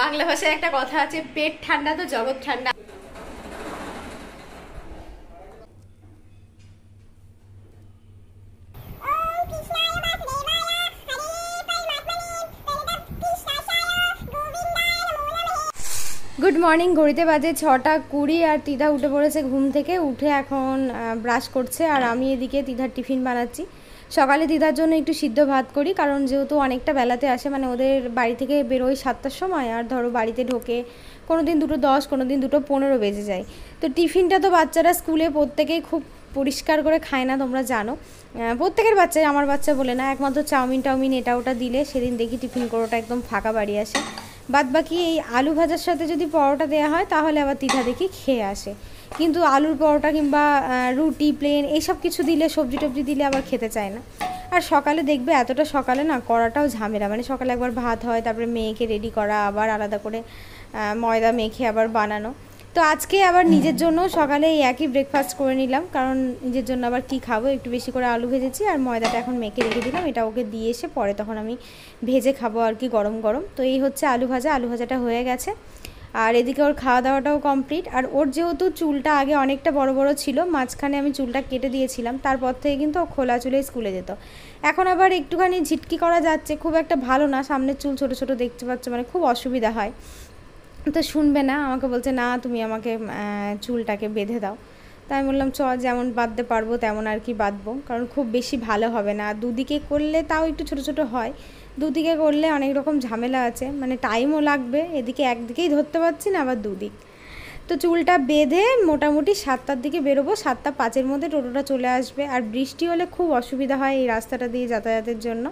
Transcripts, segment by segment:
বাংলা ভাষায় একটা কথা আছে, পেট ঠান্ডা তো জগৎ ঠান্ডা। Good morning. ঘড়িতে বাজে 6:20 আর তিধা উঠে পড়েছে ঘুম থেকে। উঠে এখন ব্রাশ করছে আর আমি এদিকে তিধার টিফিন বানাচ্ছি। সকালে তিধার জন্য একটু সিদ্ধ ভাত করি, কারণ যেহেতু অনেকটা বেলাতে আসে, মানে ওদের বাড়ি থেকে বেরোয় 7টার সময়, আর ধরো বাড়িতে ঢোকে কোনো দিন 2:10, কোনো দিন 2:15 বেজে যায়। তো টিফিনটা তো বাচ্চারা স্কুলে প্রত্যেকেই খুব পরিষ্কার করে খায় না, তোমরা জানো। প্রত্যেকের বাচ্চাই, আমার বাচ্চা বলে না, একমাত্র চাউমিন এটা ওটা দিলে সেদিন দেখি টিফিন কোটোটা একদম ফাঁকা বাড়ি আসে। বাদ বাকি এই আলু ভাজার সাথে যদি পরোটা দেওয়া হয় তাহলে আবার তিধা দেখি খেয়ে আসে, কিন্তু আলুর পরোটা কিংবা রুটি প্লেন এইসব কিছু দিলে, সবজি টবজি দিলে আবার খেতে চায় না। আর সকালে দেখবে এতটা সকালে না করাটাও ঝামেলা, মানে সকালে একবার ভাত হয়, তারপরে মেয়েকে রেডি করা, আবার আলাদা করে ময়দা মেখে আবার বানানো। তো আজকে আবার নিজের জন্য সকালে এই একই ব্রেকফাস্ট করে নিলাম, কারণ নিজের জন্য আবার কি খাবো, একটু বেশি করে আলু ভেজেছি আর ময়দাটা এখন মেখে রেখে দিলাম, এটা ওকে দিয়ে এসে পরে তখন আমি ভেজে খাবো আর কি, গরম গরম। তো এই হচ্ছে আলু ভাজাটা হয়ে গেছে। আর এদিকে ওর খাওয়া দাওয়াটাও কমপ্লিট। আর ওর যেহেতু চুলটা আগে অনেকটা বড় বড় ছিল, মাঝখানে আমি চুলটা কেটে দিয়েছিলাম, তারপর থেকে কিন্তু ও খোলা চুলেই স্কুলে যেত। এখন আবার একটুখানি ঝিটকি করা যাচ্ছে, খুব একটা ভালো না, সামনের চুল ছোটো ছোটো দেখতে পাচ্ছ, মানে খুব অসুবিধা হয়। তো শুনবে না, আমাকে বলছে না তুমি আমাকে চুলটাকে বেঁধে দাও। তাই আমি বললাম যেমন বাঁধতে পারবো তেমন আর কি বাঁধবো, কারণ খুব বেশি ভালো হবে না। দুদিকে করলে তাও একটু ছোটো ছোটো হয়, দুদিকে করলে অনেক রকম ঝামেলা আছে, মানে টাইমও লাগবে, এদিকে একদিকেই ধরতে পারছি না, আবার দুদিক। তো চুলটা বেঁধে মোটামুটি 7টার দিকে বেরোবো, 7:05 মধ্যে টোটোটা চলে আসবে। আর বৃষ্টি হলে খুব অসুবিধা হয় এই রাস্তাটা দিয়ে যাতায়াতের জন্য।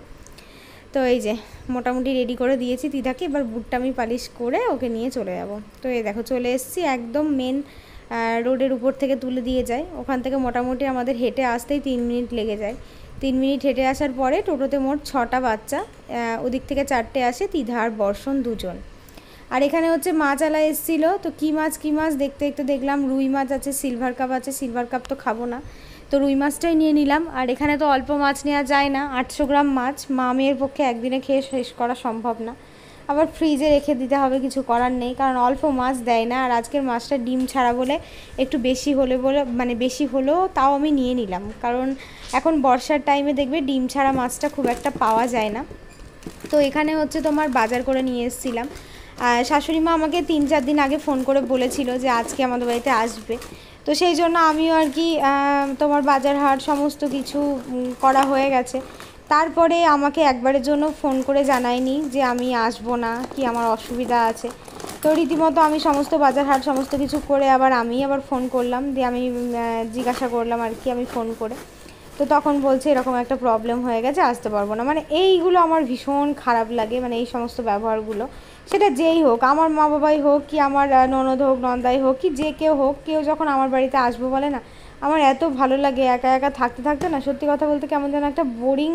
তো এই যে মোটামুটি রেডি করে দিয়েছি তিধাকে, এবার বুটটা আমি পালিশ করে ওকে নিয়ে চলে যাব। তো এই দেখো চলে এসেছি, একদম মেন রোডের উপর থেকে তুলে দিয়ে যায়, ওখান থেকে মোটামুটি আমাদের হেঁটে আসতেই 3 মিনিট লেগে যায়। 3 মিনিট হেঁটে আসার পরে টোটোতে মোট 6টা বাচ্চা, ওদিক থেকে 4টে আসে, তিধা আর বর্ষণ 2জন। আর এখানে হচ্ছে মাছ আলা এসেছিলো, তো কী মাছ দেখতে দেখতে দেখলাম রুই মাছ আছে, সিলভার কাপ আছে, সিলভার কাপ তো খাবো না, তো রুই মাছটাই নিয়ে নিলাম। আর এখানে তো অল্প মাছ নেওয়া যায় না, 800 গ্রাম মাছ, মেয়ের পক্ষে একদিনে খেয়ে শেষ করা সম্ভব না, আবার ফ্রিজে রেখে দিতে হবে, কিছু করার নেই, কারণ অল্প মাছ দেয় না। আর আজকের মাছটা ডিম ছাড়া বলে একটু বেশি হলেও তাও আমি নিয়ে নিলাম, কারণ এখন বর্ষার টাইমে দেখবে ডিম ছাড়া মাছটা খুব একটা পাওয়া যায় না। তো এখানে হচ্ছে তোমার বাজার করে নিয়ে এসেছিলাম। শাশুড়ি মা আমাকে 3-4 দিন আগে ফোন করে বলেছিল যে আজকে আমাদের বাড়িতে আসবে, তো সেই জন্য আমিও আর কি তোমার বাজার হাট সমস্ত কিছু করা হয়ে গেছে। তারপরে আমাকে একবারের জন্য ফোন করে জানায়নি যে আমি আসবো না, কি আমার অসুবিধা আছে। তো রীতিমতো আমি সমস্ত বাজার হাট সমস্ত কিছু করে আবার ফোন করলাম, দিয়ে আমি জিজ্ঞাসা করলাম আর কি আমি ফোন করে। তো তখন বলছে এরকম একটা প্রবলেম হয়ে গেছে, আসতে পারবো না। মানে এইগুলো আমার ভীষণ খারাপ লাগে, মানে এই সমস্ত ব্যবহারগুলো, সেটা যেই হোক, আমার মা বাবাই হোক কি আমার ননদ হোক, নন্দাই হোক কি যে কেউ হোক, কেউ যখন আমার বাড়িতে আসবো বলে না, আমার এত ভালো লাগে। একা একা থাকতে থাকতে না, সত্যি কথা বলতে কেমন যেন একটা বোরিং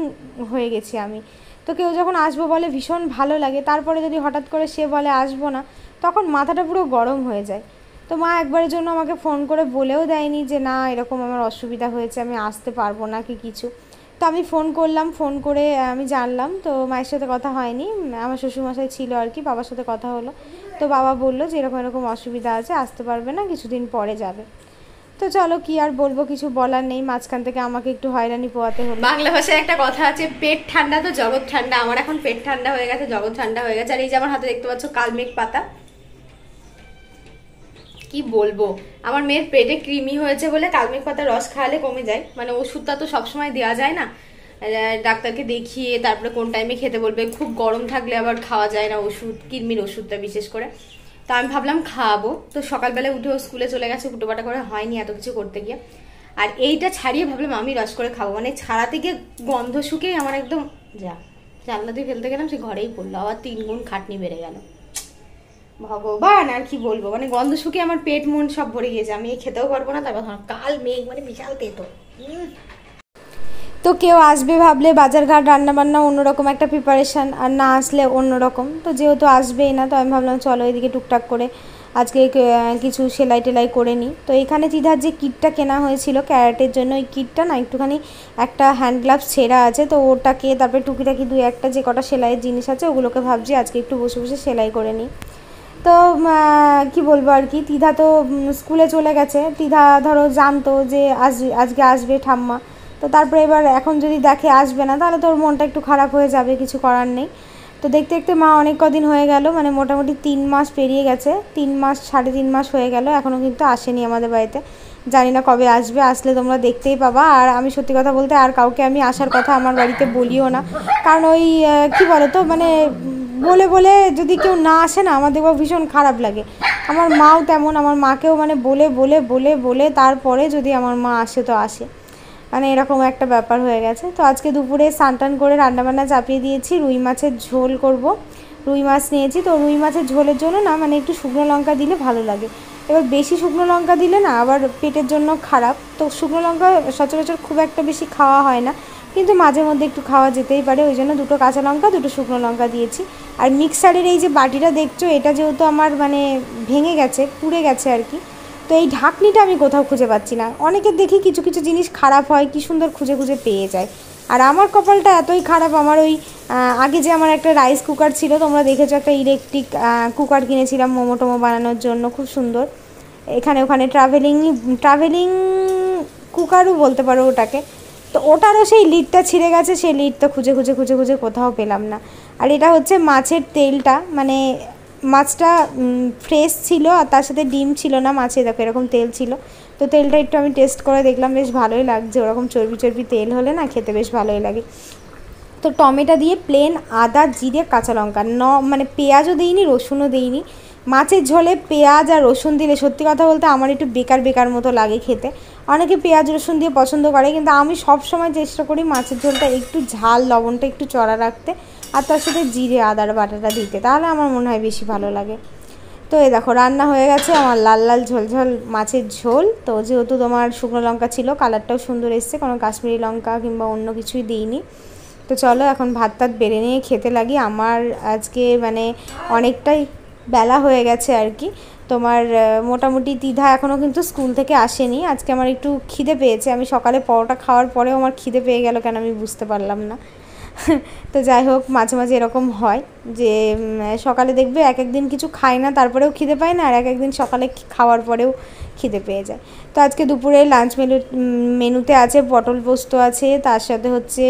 হয়ে গেছি আমি। তো কেউ যখন আসবো বলে ভীষণ ভালো লাগে, তারপরে যদি হঠাৎ করে সে বলে আসবো না, তখন মাথাটা পুরো গরম হয়ে যায়। তো মা একবারের জন্য আমাকে ফোন করে বলেও দেয়নি যে না এরকম আমার অসুবিধা হয়েছে, আমি আসতে পারবো না কি কিছু। তো আমি ফোন করলাম, ফোন করে আমি জানলাম, তো মায়ের সাথে কথা হয়নি, আমার শ্বশুরমশাই ছিল আর কি, বাবার সাথে কথা হলো। তো বাবা বললো যে এরকম এরকম অসুবিধা আছে, আসতে পারবে না, কিছুদিন পরে যাবে। তো চলো কি আর বলবো, কিছু বলার নেই, মাঝখান থেকে আমাকে একটু হয়রানি পোয়াতে হলো। বাংলা ভাষায় একটা কথা আছে, পেট ঠান্ডা তো জগৎ ঠান্ডা। আমার এখন পেট ঠান্ডা হয়ে গেছে, জগৎ ঠান্ডা হয়ে গেছে। আর এই যে আমার হাতে দেখতে পাচ্ছ কালমেঘ পাতা, কি বলবো, আমার মেয়ের পেটে কৃমি হয়েছে বলে কালমেঘ পাতার রস খাওয়ালে কমে যায়। মানে ওষুধটা তো সবসময় দেওয়া যায় না, ডাক্তারকে দেখিয়ে তারপরে কোন টাইমে খেতে বলবে, খুব গরম থাকলে আবার খাওয়া যায় না ওষুধ, কৃমির ওষুধটা বিশেষ করে। তো আমি ভাবলাম খাওয়াবো, তো সকালবেলা উঠেও স্কুলে চলে গেছে, ফুটোপাটা করে হয়নি এত কিছু করতে গিয়ে। আর এইটা ছাড়িয়ে ভাবলাম আমি রস করে খাবো, মানে ছাড়াতে গিয়ে গন্ধ শুকেই আমার একদম জানলা দিয়ে ফেলতে গেলাম, সে ঘরেই পড়লো, আবার 3 গুণ খাটনি বেড়ে গেল। ভগবান আর কি বলবো, মানে গন্ধ শুকে আমার পেট মন সব ভরে গিয়েছে, আমি খেতেও পারবো না। তারপর কাল মেঘ, মানে বিশাল তেতো। তো কেউ আসবে ভাবলে বাজারঘাট রান্নাবান্না অন্যরকম একটা প্রিপারেশান, আর না আসলে অন্যরকম। তো যেহেতু আসবেই না, তো আমি ভাবলাম চলো এদিকে টুকটাক করে আজকে কিছু সেলাই টেলাই করে নিই। তো এখানে তিধার যে কিটটা কেনা হয়েছিল ক্যারাটের জন্য, ওই কিটটা না একটুখানি একটা হ্যান্ড গ্লাভস ছেঁড়া আছে, তো ওটাকে তারপরে টুকিটাকি 2-1টা যে কটা সেলাইয়ের জিনিস আছে ওগুলোকে ভাবছি আজকে একটু বসে বসে সেলাই করে নিই। তো কি বলবো আর কি, তিধা তো স্কুলে চলে গেছে। তিধা ধরো জানতো যে আজকে আসবে ঠাম্মা, তো তারপরে এবার এখন যদি দেখে আসবে না তাহলে তোর মনটা একটু খারাপ হয়ে যাবে, কিছু করার নেই। তো দেখতে দেখতে মা অনেক কদিন হয়ে গেল, মানে মোটামুটি 3 মাস পেরিয়ে গেছে, 3 মাস 3.5 মাস হয়ে গেল, এখনও কিন্তু আসেনি আমাদের বাড়িতে। জানি না কবে আসবে, আসলে তোমরা দেখতেই পাবা। আর আমি সত্যি কথা বলতে আর কাউকে আমি আসার কথা আমার বাড়িতে বলিও না, কারণ ওই কী বলো তো, মানে বলে বলে যদি কেউ না আসে না আমার দেখবো ভীষণ খারাপ লাগে। আমার মাও তেমন, আমার মাকেও মানে বলে বলে বলে বলে তারপরে যদি আমার মা আসে তো আসে, মানে এরকম একটা ব্যাপার হয়ে গেছে। তো আজকে দুপুরে স্নান করে রান্নাবান্না চাপিয়ে দিয়েছি, রুই মাছের ঝোল করব। রুই মাছ নিয়েছি, তো রুই মাছের ঝোলের জন্য না মানে একটু শুকনো লঙ্কা দিলে ভালো লাগে। এবার বেশি শুকনো লঙ্কা দিলে না আবার পেটের জন্য খারাপ, তো শুকনো লঙ্কা সচরাচর খুব একটা বেশি খাওয়া হয় না, কিন্তু মাঝে মধ্যে একটু খাওয়া যেতেই পারে, ওই জন্য 2টো কাঁচা লঙ্কা 2টো শুকনো লঙ্কা দিয়েছি। আর মিক্সারের এই যে বাটিটা দেখছো, এটা যেহেতু আমার মানে ভেঙে গেছে, পুড়ে গেছে আর কি, তো এই ঢাকনিটা আমি কোথাও খুঁজে পাচ্ছি না। অনেকের দেখি কিছু কিছু জিনিস খারাপ হয়, কি সুন্দর খুঁজে খুঁজে পেয়ে যায়, আর আমার কপালটা এতই খারাপ। আমার ওই আগে যে আমার একটা রাইস কুকার ছিল, তোমরা দেখেছো, একটা ইলেকট্রিক কুকার কিনেছিলাম মোমো টোমো বানানোর জন্য, খুব সুন্দর, এখানে ওখানে ট্রাভেলিং কুকারও বলতে পারো ওটাকে। তো ওটারও সেই লিডটা ছিঁড়ে গেছে, সেই লিডটা খুঁজে খুঁজে খুঁজে খুঁজে কোথাও পেলাম না। আর এটা হচ্ছে মাছের তেলটা, মানে মাছটা ফ্রেশ ছিল আর তার সাথে ডিম ছিল না মাছে, দেখো এরকম তেল ছিল। তো তেলটা একটু আমি টেস্ট করে দেখলাম, বেশ ভালোই লাগছে, ওরকম চর্বি চর্বি তেল হলে না খেতে বেশ ভালোই লাগে। তো টমেটো দিয়ে প্লেন আদা জিরে কাঁচা লঙ্কা, মানে পেঁয়াজও দিইনি রসুনও দিইনি। মাছের ঝোলে পেঁয়াজ আর রসুন দিলে সত্যি কথা বলতে আমার একটু বেকার বেকার মতো লাগে খেতে। অনেকে পেঁয়াজ রসুন দিয়ে পছন্দ করে, কিন্তু আমি সব সময় চেষ্টা করি মাছের ঝোলটা একটু ঝাল লবণটা একটু চড়া রাখতে, আর তার সাথে জিরে আদার বাটাটা দিতে, তাহলে আমার মনে হয় বেশি ভালো লাগে। তো এই দেখো রান্না হয়ে গেছে আমার লাল লাল ঝোল ঝোল মাছের ঝোল। তো যেহেতু তোমার শুকনো লঙ্কা ছিল, কালারটাও সুন্দর এসছে, কোনো কাশ্মীরি লঙ্কা কিংবা অন্য কিছুই দিইনি। তো চলো এখন ভাত টাত বেড়ে নিয়ে খেতে লাগি। আমার আজকে মানে অনেকটাই বেলা হয়ে গেছে আর কি। তোমার মোটামুটি তিধা এখনও কিন্তু স্কুল থেকে আসেনি। আজকে আমার একটু খিদে পেয়েছে, আমি সকালে পরোটা খাওয়ার পরেও আমার খিদে পেয়ে গেল কেন আমি বুঝতে পারলাম না। তো যাই হোক, মাঝে মাঝে এরকম হয় যে সকালে দেখবে এক একদিন কিছু খাই না তারপরেও খিদে পায় না, আর এক একদিন সকালে খাওয়ার পরেও খিদে পেয়ে যায়। তো আজকে দুপুরে লাঞ্চ মেনুতে আছে পটল পোস্ত আছে, তার সাথে হচ্ছে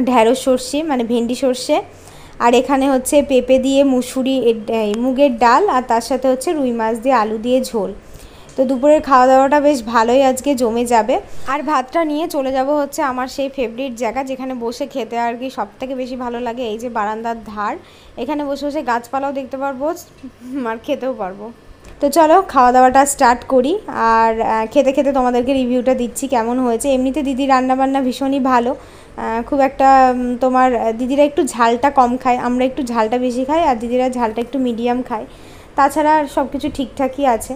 ঢ্যাঁড়স সর্ষে মানে ভেন্ডি সর্ষে, আর এখানে হচ্ছে পেঁপে দিয়ে মুগের ডাল, আর তার সাথে হচ্ছে রুই মাছ দিয়ে আলু দিয়ে ঝোল। তো দুপুরের খাওয়া দাওয়াটা বেশ ভালোই আজকে জমে যাবে। আর ভাতটা নিয়ে চলে যাব হচ্ছে আমার সেই ফেভারিট জায়গা, যেখানে বসে খেতে আর কি সব থেকে বেশি ভালো লাগে, এই যে বারান্দার ধার, এখানে বসে বসে গাছপালাও দেখতে পারবো আর খেতেও পারবো। তো চলো খাওয়া দাওয়াটা স্টার্ট করি, আর খেতে খেতে তোমাদেরকে রিভিউটা দিচ্ছি কেমন হয়েছে। এমনিতে দিদি রান্নাবান্না ভীষণই ভালো, খুব একটা তোমার দিদিরা একটু ঝালটা কম খায়, আমরা একটু ঝালটা বেশি খাই, আর দিদিরা ঝালটা একটু মিডিয়াম খায়, তাছাড়া সব কিছু ঠিকঠাকই আছে।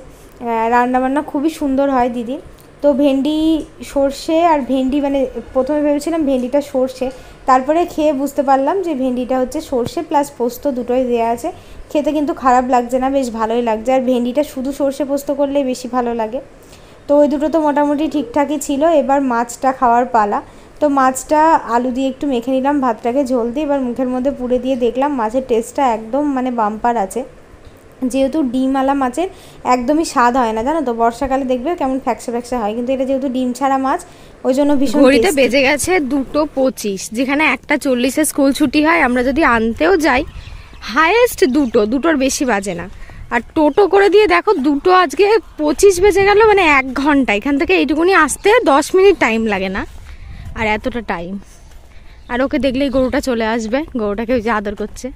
রান্নাবান্না খুবই সুন্দর হয় দিদির। তো ভেন্ডি সর্ষে আর ভেন্ডি, মানে প্রথমে ভেবেছিলাম ভেন্ডিটা সর্ষে, তারপরে খেয়ে বুঝতে পারলাম যে ভেন্ডিটা হচ্ছে সর্ষে প্লাস পোস্ত দুটোই দেওয়া আছে। খেতে কিন্তু খারাপ লাগছে না, বেশ ভালোই লাগছে। আর ভেন্ডিটা শুধু সর্ষে পোস্ত করলে বেশি ভালো লাগে। তো ওই দুটো তো মোটামুটি ঠিকঠাকই ছিল। এবার মাছটা খাওয়ার পালা। তো মাছটা আলু দিয়ে একটু মেখে নিলাম ভাতটাকে ঝোল দিয়ে, এবার মুখের মধ্যে পুরে দিয়ে দেখলাম মাছের টেস্টটা একদম মানে বাম্পার আছে। যেহেতু ডিমওয়ালা মাছের একদমই স্বাদ হয় না, জানো তো, বর্ষাকালে দেখবে কেমন ফ্যাকসা ফ্যাকসা হয়, কিন্তু এটা যেহেতু ডিম ছাড়া মাছ ওই জন্য ভীষণ। ঘড়িতে বেজে গেছে 2:25, যেখানে 1:40 স্কুল ছুটি হয়। আমরা যদি আনতেও যাই হাইয়েস্ট 2টোর বেশি বাজে না, আর টোটো করে দিয়ে দেখো 2 আজকে 25 বেজে গেল, মানে 1 ঘন্টা। এখান থেকে এইটুকুনি আসতে 10 মিনিট টাইম লাগে না, আর এতটা টাইম। আর ওকে দেখলেই গরুটা চলে আসবে, গরুটাকে ওই যে আদর করছে,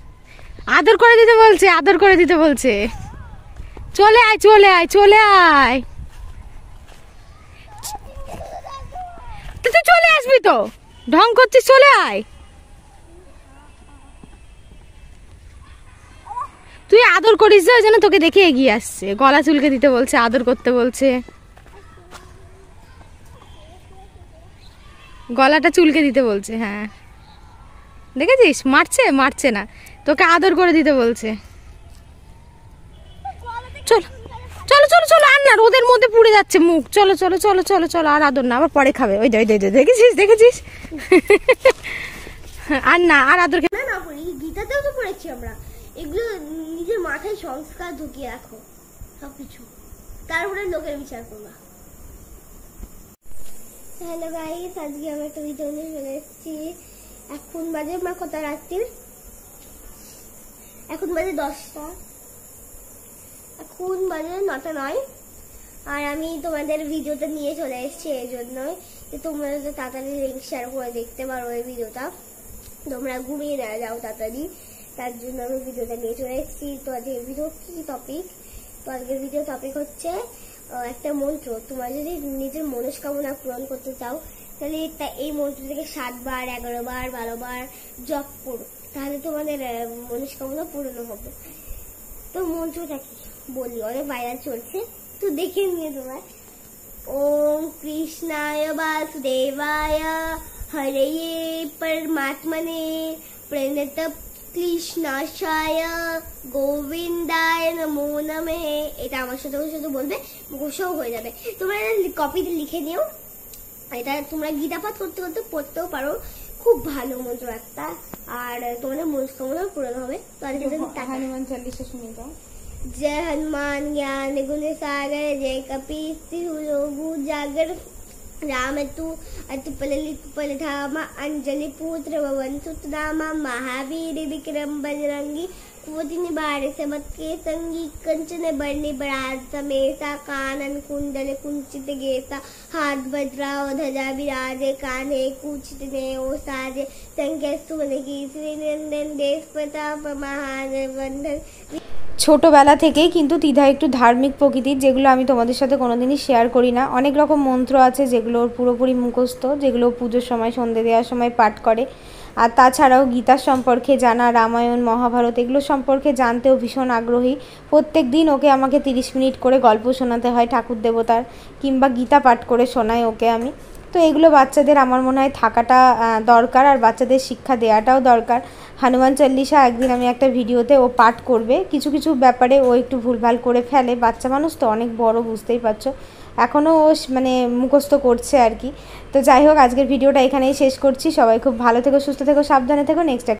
আদর করে দিতে বলছে, আদর করে দিতে বলছে, চলে আয় চলে আয় চলে আয়, তুই চলে আসবি তো, ঢং করছিস, চলে আয়। তুই আদর করিস, ওই জন্য তোকে দেখে এগিয়ে আসছে, গলা চুলকে দিতে বলছে, আদর করতে বলছে, গলাটা চুলকে দিতে বলছে। হ্যাঁ দেখেছিস, মারছে মারছে না, তোকে আদর করে দিতে বলছে। চলো চলো চলো চলো, আর না, রোদের মধ্যে পুড়ে যাচ্ছে মুখ, চলো চলো চলো চলো চলো, আর আদর না, আবার পরে খাবে। ওই দেখেছিস দেখেছিস, আর না, আর আদর খেতে না করি। গীতাতেও তো পড়েছি আমরা, এগুলো নিজের মাথায় সংস্কার ঢুকিয়ে রাখো সবকিছু, তারপরে লোকের বিচার করবা। হ্যালো গাইস, আজকে আমি একটা ভিডিও নিয়ে চলে এসেছি। এখন বাজে মা কত রাত্রির, এখন বাজে 10টা, এখন বাজে 9টা নয়। আর আমি তোমাদের ভিডিওটা নিয়ে চলে এসেছি এই জন্যই যে তোমরা যাতে তাড়াতাড়ি লিঙ্ক শেয়ার করে দেখতে পারো এই ভিডিওটা, তোমরা ঘুমিয়ে না যাও তাড়াতাড়ি, তার জন্য আমি ভিডিওটা নিয়ে চলে এসেছি। তো আজকের ভিডিও কি টপিক, তো আজকের ভিডিও টপিক হচ্ছে একটা মন্ত্র। তোমরা যদি নিজের মনস্কামনা পূরণ করতে চাও তাহলে এই মন্ত্রটাকে 7 বার 11 বার 12 বার জপ করো, তাহলে তোমাদের মনস্কামনা পূরণ হবে। তো মন্ত্রটা কি বলি, অনেক ভাইরাল চলছে, তো দেখে নিয়ে তোমার। ওম কৃষ্ণায় বাসুদেবায় হরয়ে পরমাত্মনে প্রণত কৃষ্ণাশায় গোবিন্দায় নমো নমঃ। এটা আমার সাথে সাথে বলবে, মুখস্থও হয়ে যাবে। তোমরা কপিতে লিখে নিও, এটা তোমরা গীতা পাঠ করতে করতে পড়তেও পারো, খুব ভালো মন্ত্র একটা, আর তোমাদের মনস্কামনা পূরণ হবে। তো হনুমান চল্লিশা শুনে যাও। जय हनुमान ज्ञान गुण सागर, जय कपीस जागर, राम तू अतुपलित पलधामा, अंजलि पुत्र पवन सुत नामा, महावीर विक्रम बजरंगी, कुवति निवार सबत के संगी, कंचन बरनी बरात समेसा, कानन कुंडल कुंचित गेसा, हाथ वज्राओ ध्वजा विराजे, कान्हे कुचित नेओ साजे, संख्या सुमन की श्री नंदन, देश प्रताप महान बंधन। ছোটোবেলা থেকেই কিন্তু তিধা একটু ধার্মিক প্রকৃতির, যেগুলো আমি তোমাদের সাথে কোনোদিনই শেয়ার করি না। অনেক রকম মন্ত্র আছে যেগুলো ওর পুরোপুরি মুখস্থ, যেগুলো পুজোর সময় সন্ধে দেওয়ার সময় পাঠ করে। আর তাছাড়াও গীতার সম্পর্কে জানা, রামায়ণ মহাভারত এগুলো সম্পর্কে জানতেও ভীষণ আগ্রহী। প্রত্যেক দিন ওকে আমাকে 30 মিনিট করে গল্প শোনাতে হয় ঠাকুর দেবতার, কিংবা গীতা পাঠ করে শোনাই ওকে আমি। তো এগুলো বাচ্চাদের আমার মনে হয় থাকাটা দরকার, আর বাচ্চাদের শিক্ষা দেওয়াটাও দরকার। হনুমান চল্লিশা একদিন আমি একটা ভিডিওতে ও পাঠ করবে, কিছু কিছু ব্যাপারে ও একটু ভুলভাল করে ফেলে, বাচ্চা মানুষ তো অনেক বড়, বুঝতেই পারছো, এখনও ও মানে মুখস্থ করছে আর কি। তো যাই হোক, আজকের ভিডিওটা এখানেই শেষ করছি। সবাই খুব ভালো থেকো, সুস্থ থেকো, সাবধানে থেকো। নেক্সট